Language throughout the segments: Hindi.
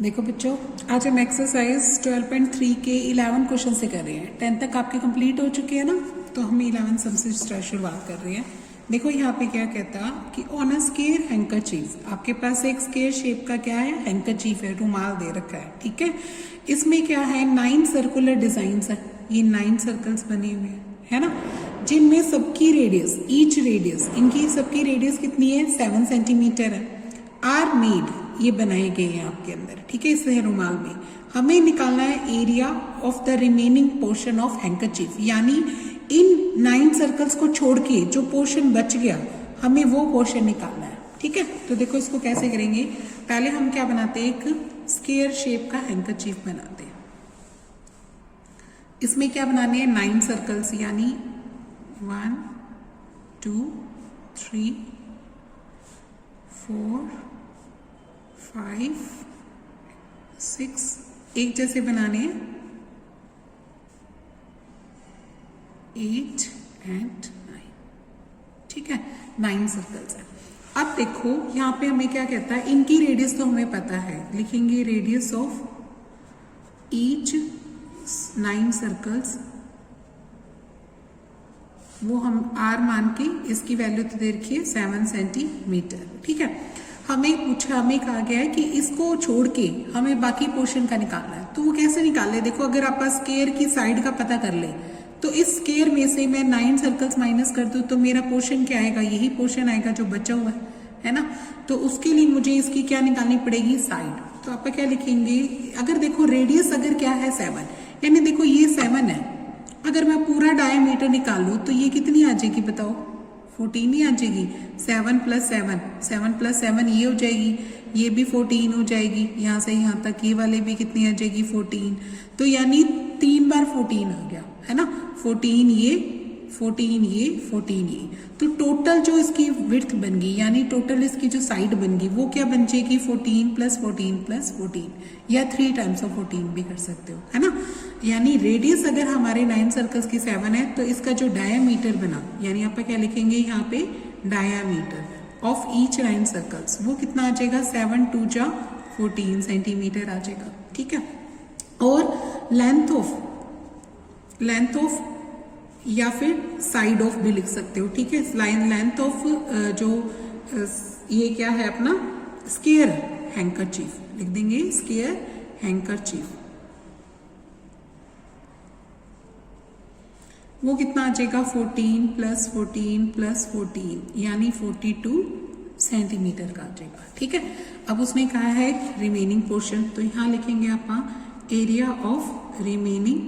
देखो बच्चों, आज हम एक्सरसाइज 12.3 के 11 क्वेश्चन से कर रहे हैं। 10 तक आपके कंप्लीट हो चुके हैं ना, तो हम 11 सबसे शुरुआत कर रहे हैं। देखो यहाँ पे क्या कहता कि ऑन अ स्क्वायर हैंकरचीफ, आपके पास एक स्क्वायर शेप का क्या है, हैंकरचीफ है, रुमाल दे रखा है। ठीक है, इसमें क्या है, 9 सर्कुलर डिजाइन है। ये 9 सर्कल्स बने हुए हैं, है ना, जिनमें सबकी रेडियस, ईच रेडियस, इनकी सबकी रेडियस कितनी है, 7 सेंटीमीटर है। आर मेड, ये बनाए गए हैं आपके अंदर। ठीक है, इससे रुमाल में हमें निकालना है area of the remaining portion of handkerchief, यानी इन 9 सर्कल्स को छोड़ के जो पोर्शन बच गया हमें वो पोर्शन निकालना है। ठीक है, तो देखो इसको कैसे करेंगे। पहले हम क्या बनाते हैं, एक स्क्वायर शेप का हैंकरचीफ बनाते हैं। इसमें क्या बनाने हैं, 9 सर्कल्स, यानी 1 2 3 4 5 6 एक जैसे बनाने हैं, 8 and 9। ठीक है, 9 सर्कल्स है। अब देखो यहाँ पे हमें क्या कहता है, इनकी रेडियस तो हमें पता है, लिखेंगे रेडियस ऑफ ईच 9 सर्कल्स, वो हम आर मान के इसकी वैल्यू तो दे रखिए 7 सेंटीमीटर। ठीक है, हमें कहा गया है कि इसको छोड़ के हमें बाकी पोर्शन का निकालना है। तो वो कैसे निकाले, देखो अगर आप स्क्वायर की साइड का पता कर ले तो इस स्क्वायर में से मैं 9 सर्कल्स माइनस कर दूं तो मेरा पोर्शन क्या आएगा, यही पोर्शन आएगा जो बचा हुआ है ना। तो उसके लिए मुझे इसकी क्या निकालनी पड़ेगी, साइड। तो आप क्या लिखेंगे, अगर देखो रेडियस अगर क्या है 7, यानी देखो ये 7 है, अगर मैं पूरा डायमीटर निकालूं तो ये कितनी आ जाएगी बताओ, 14 ही आ जाएगी। 7 + 7, 7 + 7 ये हो जाएगी, ये भी 14 हो जाएगी, यहाँ से यहाँ तक ये वाले भी कितनी आ जाएगी, 14। तो यानी 3 बार 14 आ गया, है ना, 14 ये, 14 ये, 14 ये। तो टोटल जो इसकी विड्थ बन गई, यानी टोटल इसकी जो साइड बन गई वो क्या बन जाएगी, 14 + 14 + 14, या 3 टाइम्स ऑफ 14 भी कर सकते हो, है ना। यानी रेडियस अगर हमारे 9 सर्कल्स की 7 है तो इसका जो डायामीटर बना, यानी आप क्या लिखेंगे यहाँ पे, डायामीटर ऑफ ईच 9 सर्कल्स, वो कितना आ जाएगा, 7 × 2 = 14 सेंटीमीटर आ जाएगा। ठीक है, और लेंथ ऑफ या फिर साइड ऑफ भी लिख सकते हो। ठीक है, लेंथ ऑफ जो ये क्या है अपना स्क्वायर हैंकरचीफ, लिख देंगे स्क्वायर हैंकरचीफ, वो कितना आ जाएगा, 14 + 14 + 14, यानी 42 सेंटीमीटर का आ जाएगा। ठीक है, अब उसने कहा है रिमेनिंग पोर्शन, तो यहाँ लिखेंगे आप एरिया ऑफ रिमेनिंग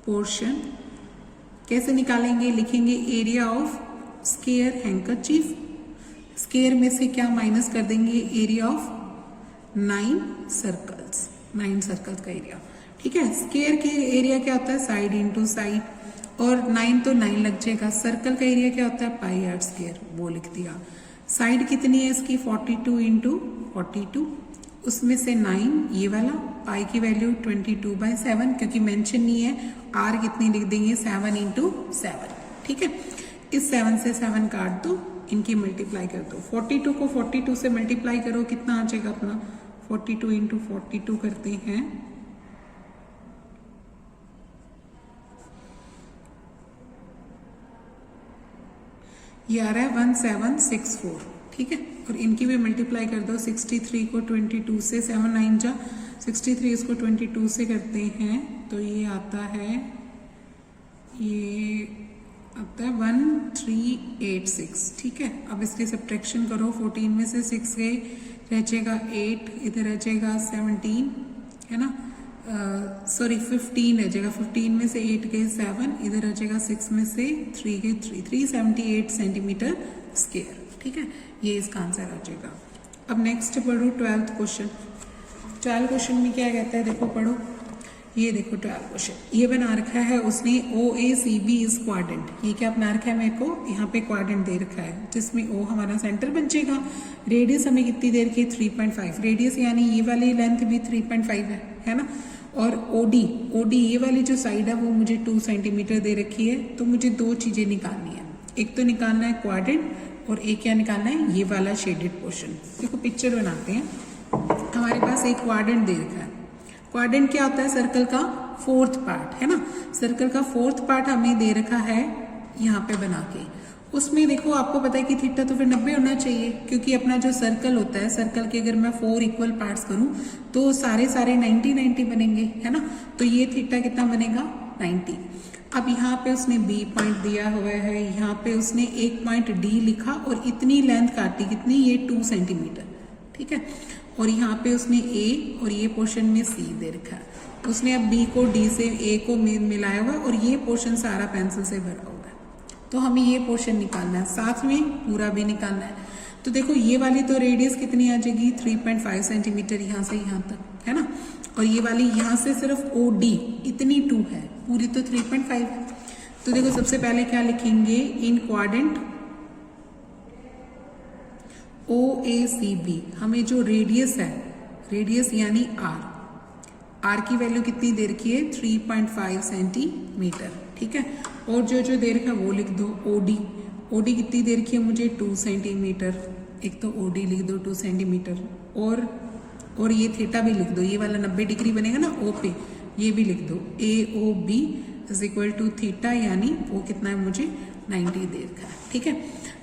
पोर्शन। कैसे निकालेंगे, लिखेंगे area of square handkerchief, square में से क्या माइनस कर देंगे, एरिया ऑफ 9 सर्कल्स, 9 सर्कल्स का एरिया। ठीक है, स्क्वायर के एरिया क्या होता है, साइड इंटू साइड, और 9 तो 9 लग जाएगा। सर्कल का एरिया क्या होता है, πr², वो लिख दिया। साइड कितनी है इसकी, 42 × 42, उसमें से 9 ये वाला, पाई की वैल्यू 22/7, क्योंकि मेंशन नहीं है, आर कितनी लिख देंगे, 7 × 7। ठीक है, इस 7 से 7 काट दो, इनकी मल्टीप्लाई कर दो, 42 को 42 से मल्टीप्लाई करो, कितना आ जाएगा अपना, 42 × 42 करते हैं, ये आ रहा है 1764। ठीक है, और इनकी भी मल्टीप्लाई कर दो, 63 को 22 से, 7 × 9 = 63, इसको 22 से करते हैं तो ये आता है 1386। ठीक है, अब इसकी सब्ट्रैक्शन करो, 14 में से 6 गए, रह जाएगा 8, इधर रह जाएगा 17, है ना, सॉरी 15 रह जाएगा, 15 में से 8 गए 7, इधर रह जाएगा 6 में से 3 गए 3, 378 सेंटीमीटर स्क्वायर। ठीक है, ये इसका आंसर आ जाएगा। अब नेक्स्ट पढ़ो 12th क्वेश्चन। 12 क्वेश्चन में क्या कहता है, देखो पढ़ो, ये देखो 12 क्वेश्चन, ये बना रखा है उसने, OACB इज क्वाड्रेंट। ये क्या बना रखा है मेरे को, यहाँ पे क्वाड्रेंट दे रखा है जिसमें O हमारा सेंटर बन जाएगा। रेडियस हमें कितनी दे रखी है, 3.5 रेडियस, यानी ये वाली लेंथ भी 3.5 है ना। और OD ये वाली जो साइड है वो मुझे 2 सेंटीमीटर दे रखी है। तो मुझे 2 चीजें निकालनी है, एक तो निकालना है क्वाड्रेंट और एक क्या निकालना है, ये वाला शेडेड पोर्शन। देखो पिक्चर बनाते हैं। हमारे पास एक क्वाड्रेंट दे रखा है। क्वाड्रेंट क्या होता है? सर्कल का फोर्थ पार्ट, है ना। सर्कल का फोर्थ पार्ट हमें दे रखा है यहाँ पे बना के। उसमें देखो आपको पता है कि थीटा तो फिर 90 होना चाहिए, क्योंकि अपना जो सर्कल होता है, सर्कल के अगर मैं 4 इक्वल पार्ट्स करूं तो सारे 90 बनेंगे, है ना। तो ये थीटा कितना बनेगा? 90। अब यहाँ पे उसने बी पॉइंट दिया हुआ है, यहाँ पे उसने एक पॉइंट डी लिखा और इतनी लेंथ काटी, कितनी? ये 2 सेंटीमीटर, ठीक है। और यहाँ पे उसने ए और ये पोर्शन में सी दे रखा है। उसने अब बी को डी से ए को मिलाया हुआ और ये पोर्शन सारा पेंसिल से भरा हुआ है। तो हमें ये पोर्शन निकालना है, साथ में पूरा भी निकालना है। तो देखो ये वाली तो रेडियस कितनी आ जाएगी? 3.5 सेंटीमीटर यहाँ से यहाँ तक, है ना। और ये वाली यहाँ से सिर्फ ओ डी इतनी 2 है, पूरी तो 3.5 है। तो देखो सबसे पहले क्या लिखेंगे? इन quadrant O A C B हमें जो रेडियस है, रेडियस यानी आर की वैल्यू कितनी दे रखी है? 3.5 सेंटीमीटर, ठीक है। और जो दे रखा है वो लिख दो। ओडी कितनी दे रखी है मुझे? 2 सेंटीमीटर। एक तो ओडी लिख दो 2 सेंटीमीटर, और ये थीटा भी लिख दो। ये वाला 90 डिग्री बनेगा ना ओ पे, ये भी लिख दो। A O B is equal to theta, यानी वो कितना है मुझे? 90 दे रखा है, ठीक है।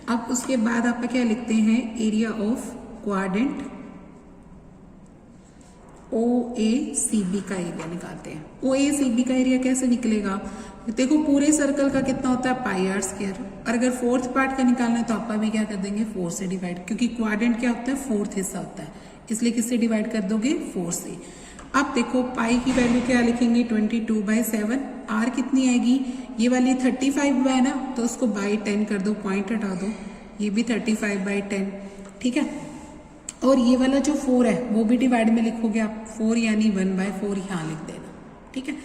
अब उसके बाद आप क्या लिखते हैं? Area of quadrant O A C B का एरिया निकालते हैं। ओ ए सी बी का एरिया कैसे निकलेगा? देखो पूरे सर्कल का कितना होता है? पाई आर स्क्वायर। और अगर फोर्थ पार्ट का निकालना है तो आप भी क्या कर देंगे? 4 से डिवाइड, क्योंकि क्वाड्रेंट क्या होता है? फोर्थ हिस्सा होता है, इसलिए किससे डिवाइड कर दोगे? 4 से। अब देखो पाई की वैल्यू क्या लिखेंगे? 22/7। आर कितनी आएगी? ये वाली 35 है ना, तो उसको बाई 10 कर दो, पॉइंट हटा दो, ये भी 35/10, ठीक है। और ये वाला जो 4 है वो भी डिवाइड में लिखोगे आप, 4 यानी 1/4 यहाँ लिख देना, ठीक है।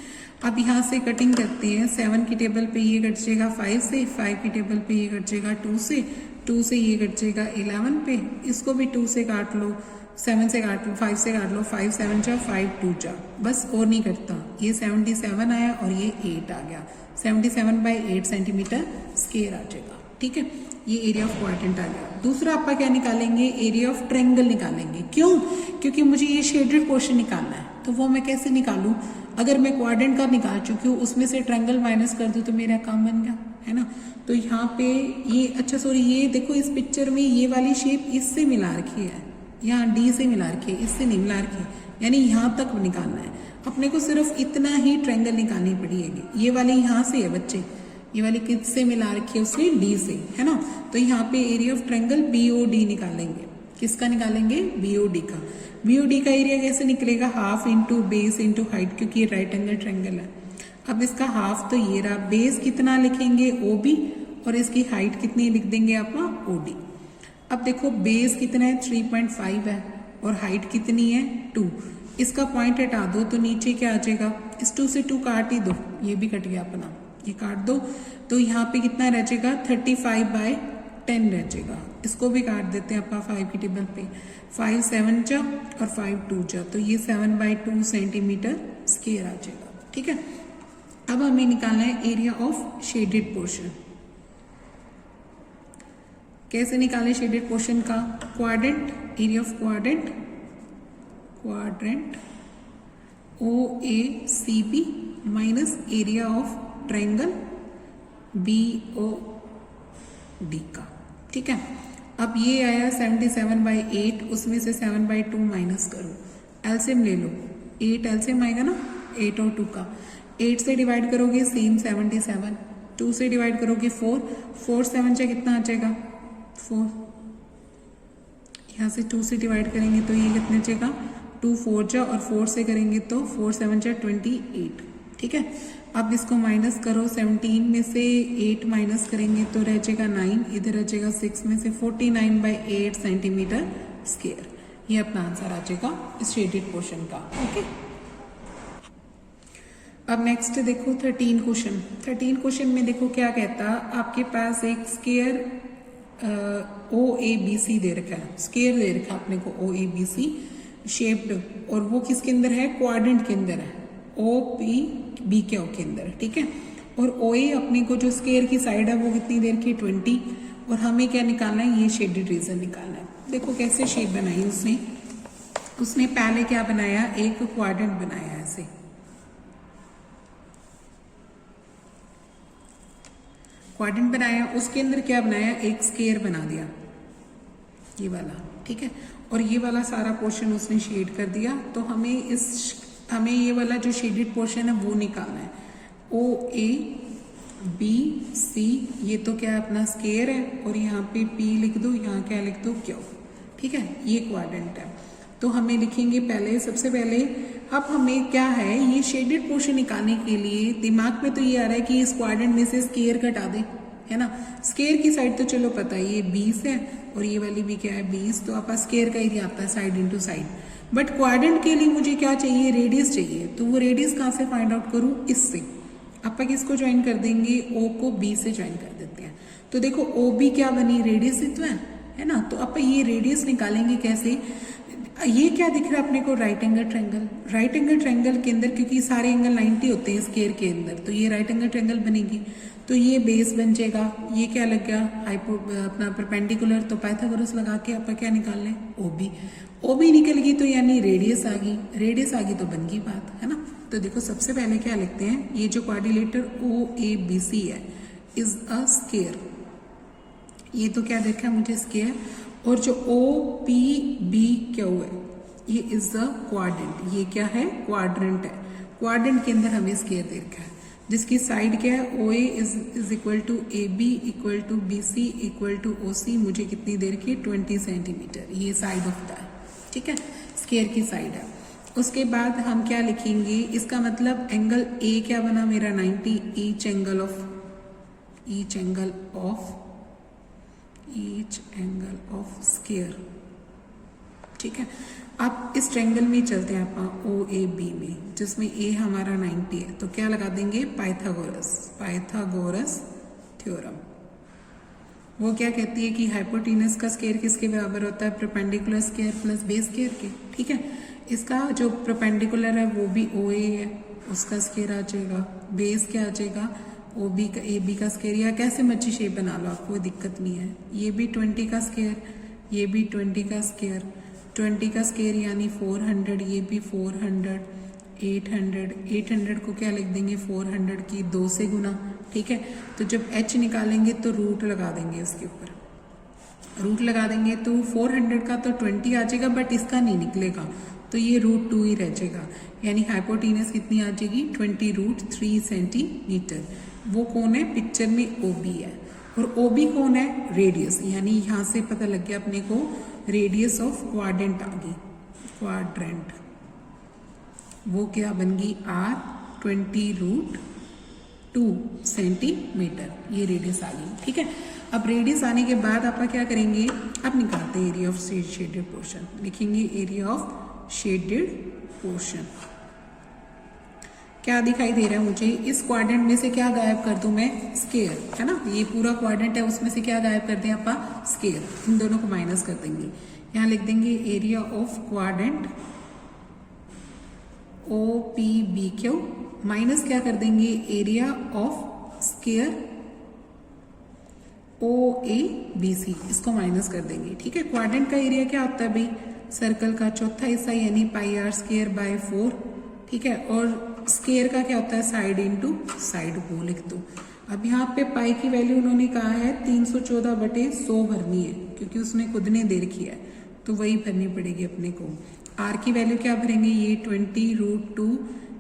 अब यहाँ से कटिंग करते हैं। 7 की टेबल पे ये कट जाएगा 5 से, 5 की टेबल पे ये कट जाएगा 2 से, 2 से ये कट जाएगा 11 पे, इसको भी 2 से काट लो, 7 से काट लो, 5 से काट लो, 5 7 जा 5 2 जा, बस और नहीं कटता। ये 77 आया और ये 8 आ गया, 77/8 सेंटीमीटर स्क्वायर आ जाएगा, ठीक है। ये एरिया ऑफ क्वाड्रेंट आ गया। दूसरा आप क्या निकालेंगे? एरिया ऑफ ट्रायंगल निकालेंगे। क्यों? क्योंकि मुझे ये शेडेड पोर्शन निकालना है। तो वो मैं कैसे निकालूं? अगर मैं क्वाड्रेंट का निकाल चुकी हूँ, उसमें से ट्रायंगल माइनस कर दूं तो मेरा काम बन गया, है ना। तो यहाँ पे ये, अच्छा सॉरी, ये देखो इस पिक्चर में ये वाली शेप इससे मिला रखी है, यहाँ डी से मिला रखी है, इससे नहीं मिला रखी है, यानी यहाँ तक निकालना है अपने को। सिर्फ इतना ही ट्रायंगल निकालनी पड़ेगी। ये वाली यहाँ से है बच्चे, ये वाली किससे मिला रखी है? उसने डी से, है ना। तो यहाँ पे एरिया ऑफ ट्रायंगल BOD निकालेंगे। किसका निकालेंगे? BOD का। BOD का एरिया कैसे निकलेगा? Half into base into height, क्योंकि ये राइट एंगल ट्रायंगल है। अब इसका हाफ तो ये रहा, बेस कितना लिखेंगे? OB, और इसकी हाइट कितनी लिख देंगे आप? OD। अब देखो बेस कितना है? 3.5 है, और हाइट कितनी है? 2। इसका पॉइंट हटा दो तो नीचे क्या आ जाएगा? इस 2 से 2 काट ही दो, ये भी कट गया अपना, ये काट दो, तो यहाँ पे कितना रह जाएगा? 35/10 रह जाएगा। इसको भी काट देते हैं अपना 5 की टेबल पे, 5 7 जा और 5 2 जा, तो ये 7/2 सेंटीमीटर स्क्वायर आ जाएगा, ठीक है। अब हमें निकालना है एरिया ऑफ शेडेड पोर्शन। कैसे निकालें शेडेड पोर्शन का? Quadrant, area of quadrant OACB minus area of triangle BOD का, ठीक है। अब ये आया 77/8, उसमें से 7/2 माइनस करो, एलसीएम ले लो, 8 एलसीएम आएगा ना, 8 और 2 का। 8 से डिवाइड करोगे सेम 77, 2 से डिवाइड करोगे 4, 4 7 से कितना आ जाएगा? 4। यहाँ से 2 से डिवाइड करेंगे तो ये कितने जाएगा? 2 4 जा, और 4 से करेंगे तो 4 7 जा 28, ठीक है। अब इसको माइनस करो, 17 में से 8 माइनस करेंगे तो रह जाएगा 9, इधर रह जाएगा 6 में से 49/8 सेंटीमीटर स्क्वायर। ये अपना आंसर आ जाएगा इस शेडेड पोर्शन का, ओके। अब नेक्स्ट देखो 13 क्वेश्चन। 13 क्वेश्चन में देखो क्या कहता, आपके पास एक स्क्वायर OABC दे रखा है, स्क्वायर दे रखा है अपने को OABC शेप्ड, और वो किसके अंदर है? क्वाड्रेंट के अंदर है, OPBQ के अंदर, ठीक है। और OA अपने को जो स्क्वायर की साइड है वो कितनी देर की? 20, और हमें क्या निकालना है? ये शेडेड रीजन निकालना है। देखो कैसे शेप बनाई उसने, उसने पहले क्या बनाया, एक क्वाड्रेंट बनाया ऐसे, क्वाड्रेंट बनाया, उसके अंदर क्या बनाया, एक स्क्वायर बना दिया ये वाला, ठीक है। और ये वाला सारा पोर्शन उसने शेड कर दिया। तो हमें ये वाला जो शेडेड पोर्शन है वो निकालना है। ओ ए बी सी, ये तो क्या अपना स्क्वायर है, और यहाँ पे पी लिख दो, यहाँ क्या लिख दो, क्यू, ठीक है। ये क्वाड्रेंट है। तो हमें लिखेंगे पहले, सबसे पहले अब हमें क्या है, ये शेडेड पोर्शन निकालने के लिए दिमाग में तो ये आ रहा है कि इस क्वाड्रेंट में से स्क्वायर घटा दे, है ना। स्क्वायर की साइड तो चलो पता है, ये 20 है और ये वाली भी क्या है 20, तो आपका स्क्वायर का एरिया आता है side into side. But quadrant के लिए मुझे क्या चाहिए, रेडियस चाहिए। तो वो रेडियस कहाँ से फाइंड आउट करूँ, इससे। आप किसको ज्वाइन कर देंगे, ओ को बी से ज्वाइन कर देते हैं। तो देखो ओ बी क्या बनी, रेडियस ही तो है ना। तो आप ये रेडियस निकालेंगे कैसे, ये क्या दिख रहा है अपने को, right angle triangle. Right angle triangle के अंदर क्योंकि सारे एंगल 90 होते हैं स्क्वायर के अंदर, तो ये राइट एंगल ट्रायंगल बनेगी। तो ये बेस बन जाएगा, ये क्या लग गया अपना परपेंडिकुलर, तो पाइथागोरस लगा के आप क्या निकाल लें, ओबी। ओबी निकल गई तो यानी रेडियस आ गई, रेडियस आ गई तो बन गई बात, है ना। तो देखो सबसे पहले क्या लिखते हैं, ये जो क्वाड्रिलेटर ओ ए बी सी है इज अ स्क्वायर, ये तो क्या देखा मुझे, स्क्वायर। और जो ओ पी बी क्यू है ये इज द क्वाड्रेंट, ये क्या है, क्वाड्रेंट है। क्वाड्रेंट के अंदर हमें स्क्वायर दे रखा है, जिसकी साइड क्या है, O A is equal to A B equal to B C equal to O C, मुझे कितनी देर की, 20 सेंटीमीटर, ये साइड ऑफ द, ठीक है, स्क्वायर की साइड है। उसके बाद हम क्या लिखेंगे, इसका मतलब एंगल ए क्या बना मेरा 90, ईच एंगल ऑफ स्क्वायर, ठीक है। अब इस ट्रायंगल में चलते हैं आप ओ ए बी में, जिसमें ए हमारा 90 है, तो क्या लगा देंगे, पाइथागोरस थ्योरम। वो क्या कहती है कि हाइपोटेनस का स्क्वायर किसके बराबर होता है, perpendicular square plus base square के, ठीक है। इसका जो परपेंडिकुलर है वो भी ओ ए है, उसका स्क्वायर आ जाएगा, बेस क्या आ जाएगा, ओ बी का, ए बी का स्क्वायर, या कैसे मर्जी शेप बना लो, आपको दिक्कत नहीं है। ये भी 20 का स्क्वायर, ये भी 20 का स्क्वायर, 20 का स्क्वायर यानी 400, ये भी 400, 800 को क्या लिख देंगे, 400 की 2 से गुना, ठीक है। तो जब h निकालेंगे तो रूट लगा देंगे, उसके ऊपर रूट लगा देंगे तो 400 का तो 20 आ जाएगा, बट इसका नहीं निकलेगा, तो ये √2 ही रह जाएगा, यानी हाइपोटेनस कितनी आ जाएगी, 20√3 सेंटीमीटर। वो कौन है, पिक्चर में OB है, और OB कौन है, रेडियस, यानी यहाँ से पता लग गया अपने को, रेडियस ऑफ क्वाड्रेंट आ गई, क्वाड्रेंट वो क्या बन गई, R 20√2 सेंटीमीटर, ये रेडियस आ गई, ठीक है। अब रेडियस आने के बाद आप क्या करेंगे, अब निकालते हैं एरिया ऑफ शेडेड पोर्शन, लिखेंगे एरिया ऑफ शेडेड पोर्शन। क्या दिखाई दे रहा है मुझे, इस क्वाड्रेंट में से क्या गायब कर दूं मैं, स्क्वायर, है ना। ये पूरा क्वाड्रेंट है, उसमें से क्या गायब कर दें आप, स्क्वायर, इन दोनों को माइनस कर देंगे। यहाँ लिख देंगे area of quadrant O P B Q, minus क्या कर देंगे, area of square O A B C, इसको माइनस कर देंगे, ठीक है। क्वाड्रेंट का एरिया क्या होता है भाई, सर्कल का चौथा हिस्सा, यानी पाई आर स्क्वायर बाय 4, ठीक है। और स्क्वायर का क्या होता है, साइड इंटू साइड, वो लिख दो। अब यहाँ पे पाई की वैल्यू उन्होंने कहा है 314/100 भरनी है, क्योंकि उसने खुद ने दे रखी है, तो वही भरनी पड़ेगी अपने को। आर की वैल्यू क्या भरेंगे, ये 20√2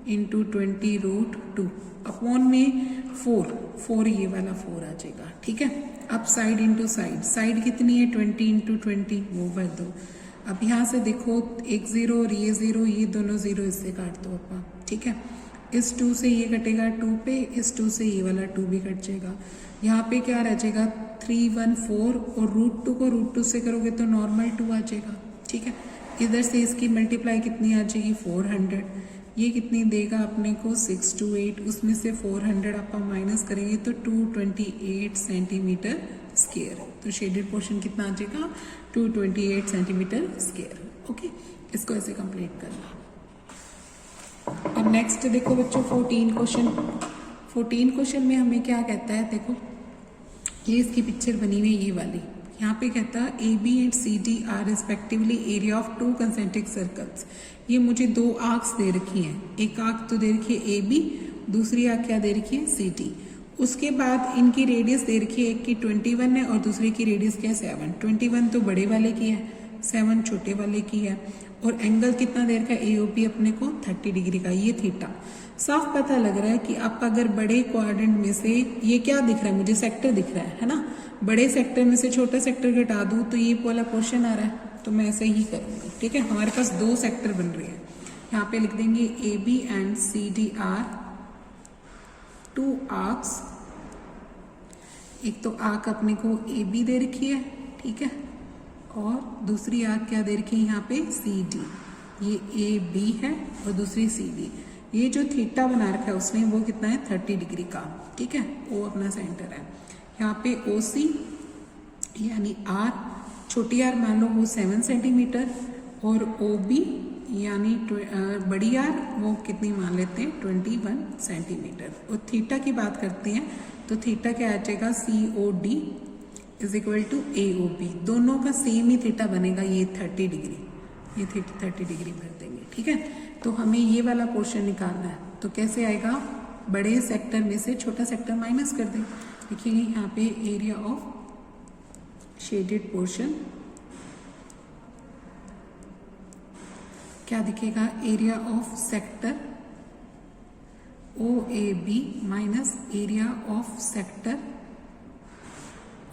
इंटू 20√2 अपॉन में 4 ये वाला 4 आ जाएगा, ठीक है। अब साइड इंटू साइड, साइड कितनी है, 20 इंटू 20, वो भर दो। अब यहाँ से देखो, एक 0 और ये 0, ये दोनों 0 इससे काट दो अपना, ठीक है। इस 2 से ये कटेगा 2 पे, इस 2 से ये वाला 2 भी कट जाएगा। यहाँ पे क्या रह जाएगा, 314, और √2 को √2 से करोगे तो नॉर्मल 2 आ जाएगा, ठीक है। इधर से इसकी मल्टीप्लाई कितनी आ जाएगी, 400, ये कितनी देगा अपने को, 628, उसमें से 400 आप माइनस करेंगे तो 228 सेंटीमीटर स्क्वायर। तो शेडेड पोर्शन कितना आ जाएगा, 228 सेंटीमीटर स्क्वायर, ओके। इसको ऐसे कंप्लीट करना। अब नेक्स्ट देखो बच्चों, 14 क्वेश्चन में हमें क्या कहता है, देखो ये इसकी पिक्चर बनी हुई है, ये वाली, यहाँ पे कहता है A B and C D are respectively area of 2 concentric circles. ये मुझे 2 आर्क्स दे रखी हैं, एक आर्क तो दे रखी है ए बी, दूसरी आर्क क्या दे रखी है सी डी। उसके बाद इनकी रेडियस दे रखी है, एक की 21 है और दूसरे की रेडियस क्या है 7। 21 तो बड़े वाले की है, 7 छोटे वाले की है। और एंगल कितना दे रखा है ए ओ पी अपने को 30 डिग्री का, ये थीटा। साफ पता लग रहा है कि आप अगर बड़े क्वाड्रेंट में से ये क्या दिख रहा है, मुझे सेक्टर दिख रहा है ना, बड़े सेक्टर में से छोटा सेक्टर घटा दूं तो ये वाला पोर्शन आ रहा है, तो मैं ऐसे ही करूंगी। ठीक है, हमारे पास 2 सेक्टर बन रहे हैं। यहाँ पे लिख देंगे A B and C D are 2 arcs. एक तो आर्क अपने को ए बी दे रखी है, ठीक है, और दूसरी आर्क क्या दे रखी है यहाँ पे सी डी। ये ए बी है और दूसरी सी डी। ये जो थीटा बना रखा है उसने वो कितना है 30 डिग्री का, ठीक है, वो अपना सेंटर है। यहाँ पे ओ सी यानी आर, छोटी आर मान लो वो 7 सेंटीमीटर, और ओ बी यानी बड़ी आर वो कितनी मान लेते हैं 21 सेंटीमीटर। और थीटा की बात करते हैं तो थीटा क्या आ जाएगा C O D is equal to A O B. दोनों का सेम ही थीटा बनेगा, ये 30 डिग्री, ये 30 डिग्री भर देंगे। ठीक है, तो हमें ये वाला पोर्शन निकालना है, तो कैसे आएगा, बड़े सेक्टर में से छोटा सेक्टर माइनस कर दें। देखिए यहाँ पे एरिया ऑफ शेडेड पोर्शन क्या दिखेगा, area of sector O A B minus area of sector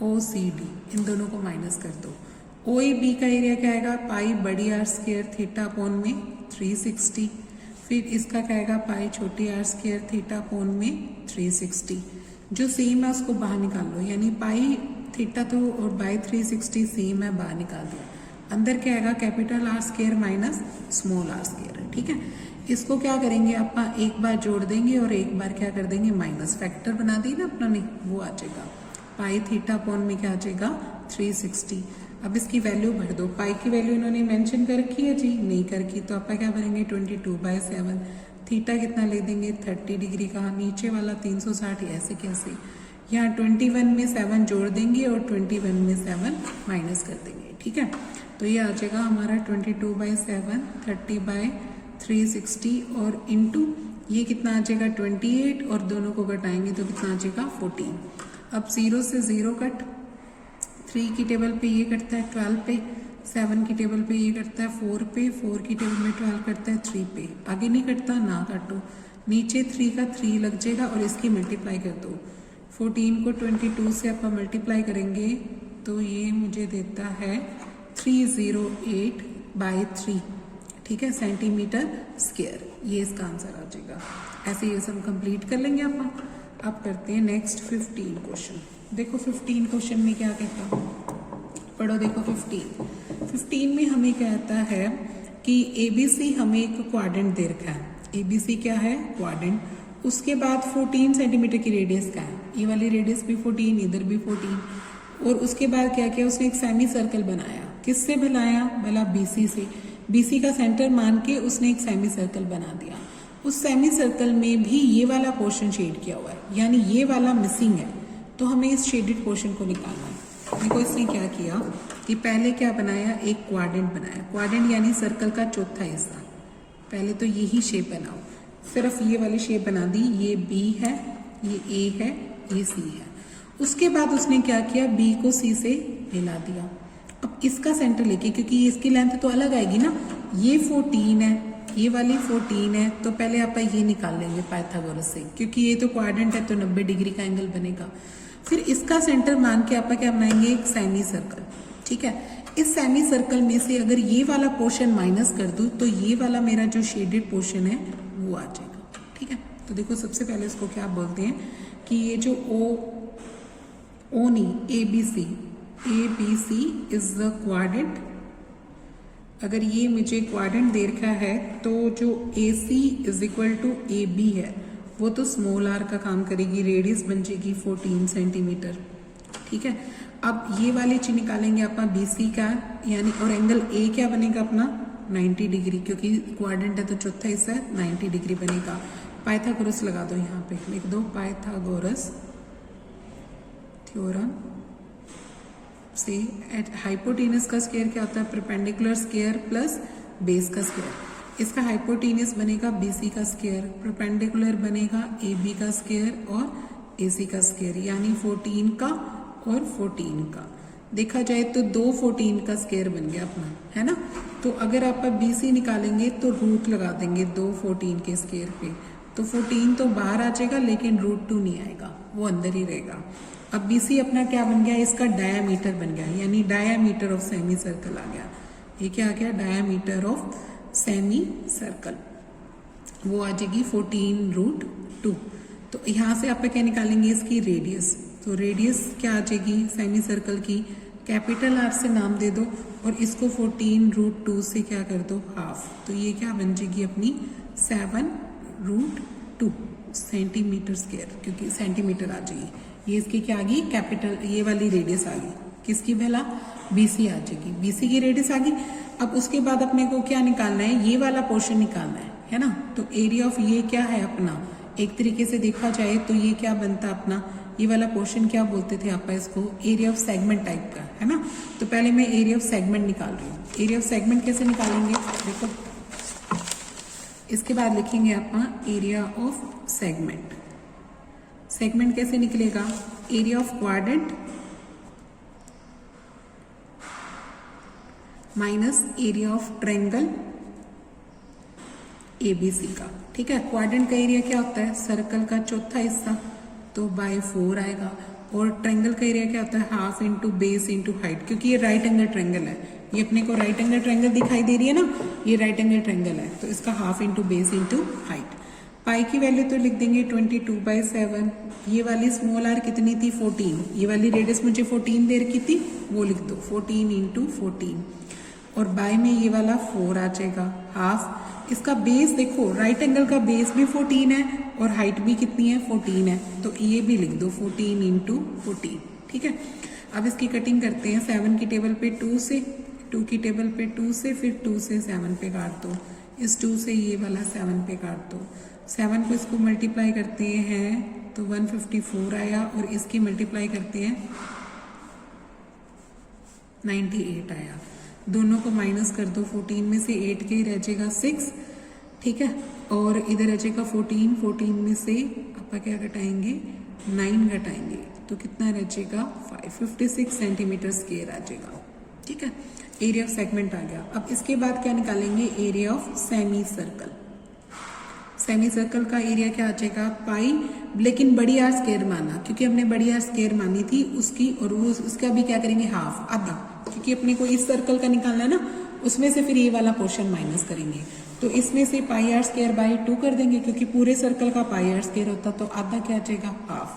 O C D, इन दोनों को माइनस कर दो। ओ ए बी का एरिया क्या आएगा, पाई बड़ी आर स्क्वायर थीटा कोण में 360। फिर इसका क्या आएगा, पाई छोटी आर स्क्वायर थीटा कोण में 360। जो सेम है उसको बाहर निकाल लो, यानी पाई थीटा तो और बाई 360 सेम है, बाहर निकाल दो। अंदर क्या आएगा, capital R square minus small R square. ठीक है, इसको क्या करेंगे, आप एक बार जोड़ देंगे और एक बार क्या कर देंगे माइनस, फैक्टर बना दी ना अपना ने, वो आ जाएगा। पाई थीटा कोण में क्या आ जाएगा 360। अब इसकी वैल्यू भर दो। पाई की वैल्यू इन्होंने मेंशन कर रखी है जी, नहीं कर रखी, तो आप क्या भरेंगे 22/7। थीटा कितना ले देंगे 30 डिग्री का, नीचे वाला 360, ऐसे कैसे, यहाँ 21 में 7 जोड़ देंगे और 21 में 7 माइनस कर देंगे। ठीक है, तो ये आ जाएगा हमारा 22/7, 30/360 और इंटू ये कितना आ जाएगा 28, और दोनों को घटाएंगे तो कितना आ जाएगा 14। अब 0 से 0 कट, 3 की टेबल पे ये कटता है 12 पे, 7 की टेबल पे ये कटता है 4 पे, 4 की टेबल में 12 कटता है 3 पे, आगे नहीं कटता ना काटो, नीचे 3 का 3 लग जाएगा और इसकी मल्टीप्लाई कर दो। 14 को 22 से आप मल्टीप्लाई करेंगे तो ये मुझे देता है 308/3, ठीक है, सेंटीमीटर स्क्वायर। ये इसका आंसर आ जाएगा। ऐसे ये सब कंप्लीट कर लेंगे अपन। अब करते हैं नेक्स्ट 15 क्वेश्चन। देखो 15 क्वेश्चन में क्या कहता है, पढ़ो। देखो 15 में हमें कहता है कि ABC हमें एक क्वाड्रेंट दे रखा है। ABC क्या है, क्वाड्रेंट। उसके बाद 14 सेंटीमीटर की रेडियस का है, ये वाली रेडियस भी 14, इधर भी 14। और उसके बाद क्या किया, उसने एक सेमी सर्कल बनाया। किससे बनाया, भला BC से। BC का सेंटर मान के उसने एक सेमी सर्कल बना दिया। उस सेमी सर्कल में भी ये वाला पोर्शन शेड किया हुआ है, यानी ये वाला मिसिंग है, तो हमें इस शेडेड पोर्शन को निकालना है। देखो इसने क्या किया कि पहले क्या बनाया, एक क्वाड्रेंट बनाया। क्वाड्रेंट यानी सर्कल का चौथा हिस्सा। पहले तो यही शेप बनाओ, सिर्फ ये वाली शेप बना दी। ये B है, ये A है, ये C है। उसके बाद उसने क्या किया, B को C से मिला दिया। अब इसका सेंटर लेके, क्योंकि इसकी लेंथ तो अलग आएगी ना, ये 14 है, ये वाली 14 है, तो पहले आप ये निकाल लेंगे पाइथागोरस से, क्योंकि ये तो क्वाड्रेंट है तो 90 डिग्री का एंगल बनेगा। फिर इसका सेंटर मान के आप क्या बनाएंगे, एक सेमी सर्कल। ठीक है, इस सेमी सर्कल में से अगर ये वाला पोर्शन माइनस कर दूं तो ये वाला मेरा जो शेडेड पोर्शन है वो आ जाएगा। ठीक है, तो देखो सबसे पहले इसको क्या बोलते हैं कि ये जो ओ नहीं, ABC इज द क्वाड्रेंट। अगर ये मुझे क्वाड्रेंट दे रखा है तो जो AC is equal to AB है वो तो स्मॉल r का काम करेगी, रेडियस बन जाएगी 14 सेंटीमीटर। ठीक है, अब ये वाली चीज निकालेंगे अपना BC का, यानी और एंगल A क्या बनेगा अपना 90 डिग्री, क्योंकि क्वाड्रेंट है तो चौथा हिस्सा 90 डिग्री बनेगा। पाइथागोरस लगा दो, यहाँ पे लिख दो पाइथागोरस थ्योरम से हाइपोटेनस का स्क्वायर क्या होता है, परपेंडिकुलर स्क्वायर प्लस बेस का स्क्वायर। इसका हाइपोटेनस बनेगा BC का स्क्वायर, परपेंडिकुलर बनेगा AB का स्क्वायर और AC का स्क्वायर, यानी 14 का और 14 का। देखा जाए तो 2 14 का स्क्वायर बन गया अपना, है ना। तो अगर आप BC निकालेंगे तो रूट लगा देंगे 2 14 के स्क्वायर पे, तो 14 तो बाहर आ जाएगा लेकिन √2 नहीं आएगा, वो अंदर ही रहेगा। अब BC अपना क्या बन गया, इसका डायामीटर बन गया, यानी डायामीटर ऑफ सेमी सर्कल आ गया। ये क्या आ गया, डायामीटर ऑफ सेमी सर्कल, वो आ जाएगी 14√2। तो यहाँ से आप क्या निकालेंगे, इसकी रेडियस। तो रेडियस क्या आ जाएगी सेमी सर्कल की, कैपिटल R से नाम दे दो और इसको 14√2 से क्या कर दो, हाफ। तो ये क्या बन जाएगी अपनी 7√2 सेंटीमीटर स्क्वायर, क्योंकि सेंटीमीटर आ जाएगी। ये इसकी क्या आ गई, कैपिटल ये वाली रेडियस आ गई, किसकी भला, BC आ जाएगी, BC की रेडियस आ गई। अब उसके बाद अपने को क्या निकालना है, ये वाला पोर्शन निकालना है ना। तो एरिया ऑफ ये क्या है अपना, एक तरीके से देखा जाए तो ये क्या बनता अपना, ये वाला पोर्शन क्या बोलते थे आप इसको, एरिया ऑफ सेगमेंट टाइप का, है ना। तो पहले मैं एरिया ऑफ सेगमेंट निकाल रही हूँ। एरिया ऑफ सेगमेंट कैसे निकालेंगे, देखो इसके बाद लिखेंगे आप एरिया ऑफ सेगमेंट। सेगमेंट कैसे निकलेगा, area of quadrant minus area of triangle ABC का, ठीक है। क्वाड्रेंट का एरिया क्या होता है, सर्कल का चौथा हिस्सा, तो बाय 4 आएगा। और ट्रायंगल का एरिया क्या होता है, half into base into height, क्योंकि ये राइट एंगल ट्रायंगल है, ये अपने को राइट एंगल ट्रायंगल दिखाई दे रही है ना, ये राइट एंगल ट्रायंगल है, तो इसका half into base into height. Pi की वैल्यू तो लिख देंगे 22/7। ये वाली स्मॉल r कितनी थी, 14। ये वाली रेडियस मुझे 14 दे रखी थी, वो लिख दो 14 इंटू 14। और बाय में ये वाला 4 आ जाएगा, हाफ। इसका बेस देखो, राइट एंगल का बेस भी 14 है और हाइट भी कितनी है, 14 है, तो ये भी लिख दो 14 इंटू 14, ठीक है। अब इसकी कटिंग करते हैं, 7 की टेबल पे 2 से, 2 की टेबल पे 2 से, फिर 2 से 7 पे काट दो, इस 2 से ये वाला 7 पे काट दो। 7 को इसको मल्टीप्लाई करते हैं तो 154 आया, और इसकी मल्टीप्लाई करते हैं 98 आया। दोनों को माइनस कर दो, 14 में से 8 के ही रह जाएगा 6, ठीक है। और इधर रह जाएगा 14, 14 में से आप क्या घटाएंगे, 9 घटाएंगे, तो कितना रह जाएगा 56 सेंटीमीटर स्क्वायर आ जाएगा, ठीक है। एरिया ऑफ सेगमेंट आ गया। अब इसके बाद क्या निकालेंगे, area of semi circle. Semi circle का एरिया क्या आ जाएगा, पाई, लेकिन बड़ी R स्क्वायर माना, क्योंकि हमने बड़ी R स्क्वायर मानी थी उसकी, और वो उसका भी क्या करेंगे, हाफ, आधा, क्योंकि अपने को इस सर्कल का निकालना है ना, उसमें से फिर ये वाला पोर्शन माइनस करेंगे। तो इसमें से पाई R स्क्वायर बाई 2 कर देंगे, क्योंकि पूरे सर्कल का पाई R स्क्वायर होता, तो आधा क्या आ जाएगा, हाफ।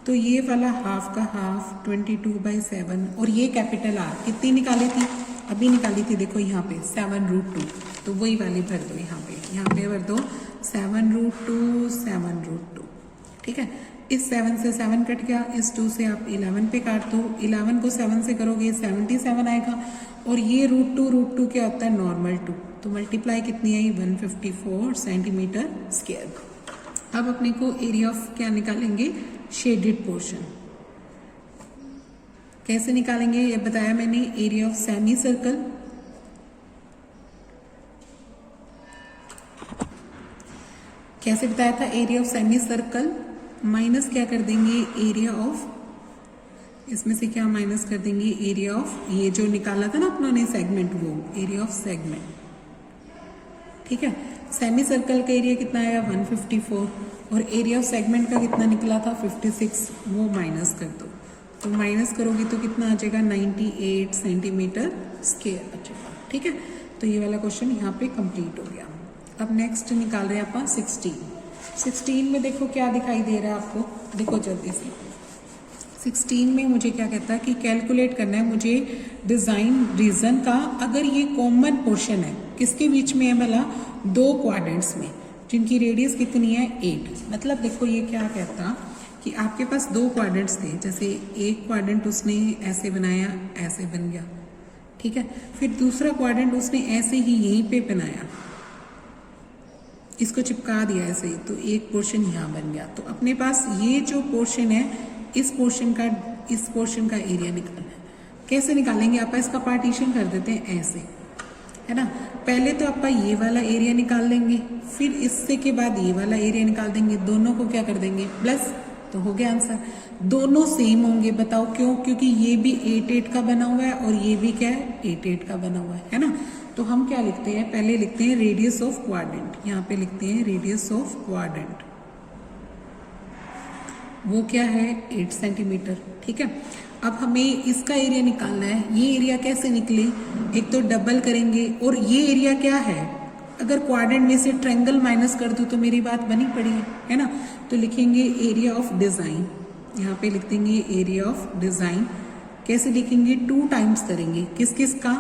तो ये वाला हाफ का हाफ 22/7, और ये कैपिटल R कितनी निकाली थी, अभी निकाली थी, देखो यहाँ पे 7√2, तो वही वाली भर दो, यहाँ पे भर दो 7√2, 7√2, ठीक है। इस 7 से 7 कट गया, इस 2 से आप 11 पे काट दो, 11 को 7 से करोगे 77 आएगा, और ये √2 क्या होता है, नॉर्मल 2, तो मल्टीप्लाई कितनी आई, 154 सेंटीमीटर स्क्वायर। अब अपने को एरिया ऑफ क्या निकालेंगे, शेडेड पोर्शन। कैसे निकालेंगे ये बताया मैंने, एरिया ऑफ सेमी सर्कल कैसे बताया था, area of semi circle minus क्या कर देंगे, एरिया ऑफ, इसमें से क्या माइनस कर देंगे, एरिया ऑफ ये जो निकाला था ना अपनों ने सेगमेंट, वो एरिया ऑफ सेगमेंट, ठीक है। सेमी सर्कल का एरिया कितना आया, 154, और एरिया ऑफ सेगमेंट का कितना निकला था, 56, वो माइनस कर दो, तो माइनस करोगी तो कितना आ जाएगा, 98 सेंटीमीटर स्क्वायर आ जाएगा, ठीक है। तो ये वाला क्वेश्चन यहाँ पे कंप्लीट हो गया। अब नेक्स्ट निकाल रहे हैं अपन 16 में देखो क्या दिखाई दे रहा है आपको, देखो जल्दी से। 16 में मुझे क्या कहता है कि कैलकुलेट करना है मुझे डिजाइन रीजन का, अगर ये कॉमन पोर्शन है, किसके बीच में है भला, 2 क्वाड्रेंट्स में, जिनकी रेडियस कितनी है, 8। मतलब देखो ये क्या कहता कि आपके पास 2 क्वाड्रेंट्स थे, जैसे एक क्वाड्रेंट उसने ऐसे बनाया, ऐसे बन गया, ठीक है। फिर दूसरा क्वाड्रेंट उसने ऐसे ही यहीं पे बनाया, इसको चिपका दिया ऐसे ही, तो एक पोर्शन यहाँ बन गया। तो अपने पास ये जो पोर्शन है, इस पोर्शन का एरिया निकालना है। कैसे निकालेंगे? आप इसका पार्टीशन कर देते हैं ऐसे, है ना। पहले तो आप ये वाला एरिया निकाल लेंगे, फिर इससे के बाद ये वाला एरिया निकाल देंगे, दोनों को क्या कर देंगे प्लस, तो हो गया आंसर। दोनों सेम होंगे, बताओ क्यों? क्योंकि ये भी 8 8 का बना हुआ है और ये भी क्या है 8 8 का बना हुआ है ना। तो हम क्या लिखते हैं, पहले लिखते हैं रेडियस ऑफ क्वाड्रेंट, यहाँ पे लिखते हैं रेडियस ऑफ क्वाड्रेंट, वो क्या है 8 सेंटीमीटर, ठीक है। अब हमें इसका एरिया निकालना है। ये एरिया कैसे निकले, एक तो डबल करेंगे, और ये एरिया क्या है, अगर क्वाड्रेंट में से ट्रायंगल माइनस कर दूं तो मेरी बात बनी पड़ी है ना। तो लिखेंगे एरिया ऑफ डिजाइन, यहाँ पे लिख देंगे एरिया ऑफ डिजाइन। कैसे लिखेंगे, 2 टाइम्स करेंगे, किस किस का,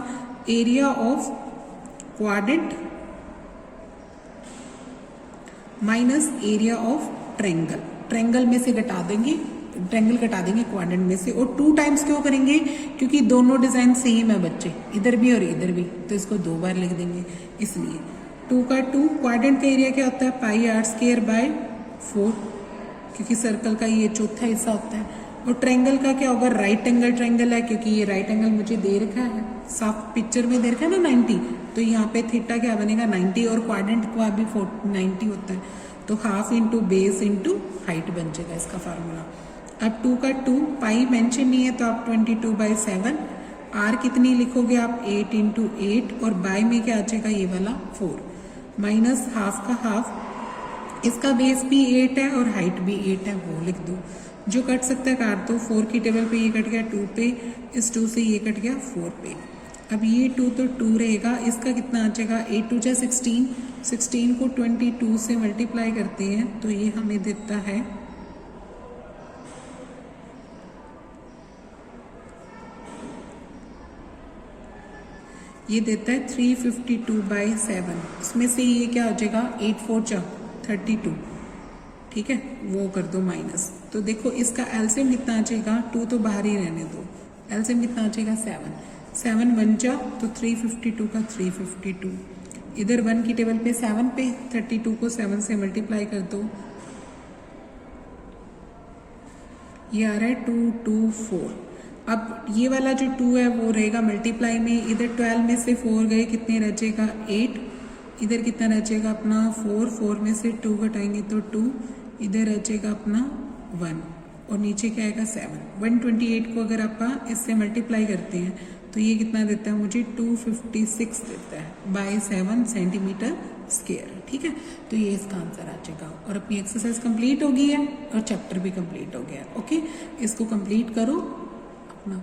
area of quadrant minus area of triangle, triangle में से घटा देंगे, ट्रायंगल घटा देंगे क्वाड्रेंट में से। और 2 टाइम्स क्यों करेंगे, क्योंकि दोनों डिजाइन सेम है बच्चे, इधर भी और इधर भी, तो इसको 2 बार लिख देंगे इसलिए। 2 का 2, क्वाड्रेंट का एरिया क्या होता है पाई r स्क्वायर बाय 4, क्योंकि सर्कल का ये चौथा हिस्सा होता है। और ट्रायंगल का क्या होगा, राइट एंगल ट्रायंगल है, क्योंकि ये राइट एंगल मुझे दे रखा है, साफ पिक्चर में दे रखा है ना 90, तो यहाँ पे थीटा क्या बनेगा 90, और क्वाड्रेंट का भी 90 होता है, तो half into base into height बन जाएगा इसका फार्मूला। अब 2 का 2, पाई मेंशन नहीं है तो आप 22/7, आर कितनी लिखोगे आप 8 इंटू 8, और बाय में क्या आ जाएगा ये वाला 4, माइनस हाफ का हाफ, इसका बेस भी 8 है और हाइट भी 8 है, वो लिख दो। जो कट सकता है काट दो, 4 की टेबल पे ये कट गया 2 पे, इस 2 से ये कट गया 4 पे। अब ये 2 तो 2 रहेगा, इसका कितना आ जाएगा 8 2 16, 16 को 22 से मल्टीप्लाई करते हैं तो ये हमें देता है ये देता है 352/7, इसमें से ये क्या हो जाएगा 8 4 32, ठीक है, वो कर दो माइनस। तो देखो इसका एलसीएम कितना आ जाएगा, 2 तो बाहर ही रहने दो, एलसीएम कितना आ जाएगा 7 1 जा तो 352 का 352, इधर 1 की टेबल पे 7 पे, 32 को 7 से मल्टीप्लाई कर दो, ये आ रहा है 224। अब ये वाला जो 2 है वो रहेगा मल्टीप्लाई में, इधर 12 में से 4 गए, कितने रचेगा 8, इधर कितना रचेगा अपना 4 में से 2 घटाएंगे तो 2, इधर रचेगा अपना 1, और नीचे क्या आएगा 7। 128 को अगर आप इससे मल्टीप्लाई करते हैं तो ये कितना देता है मुझे 256 देता है बाय 7 सेंटीमीटर स्क्वायर, ठीक है। तो ये इसका आंसर आ जाएगा, और अपनी एक्सरसाइज कंप्लीट हो गई है और चैप्टर भी कंप्लीट हो गया। ओके, इसको कंप्लीट करो अपना।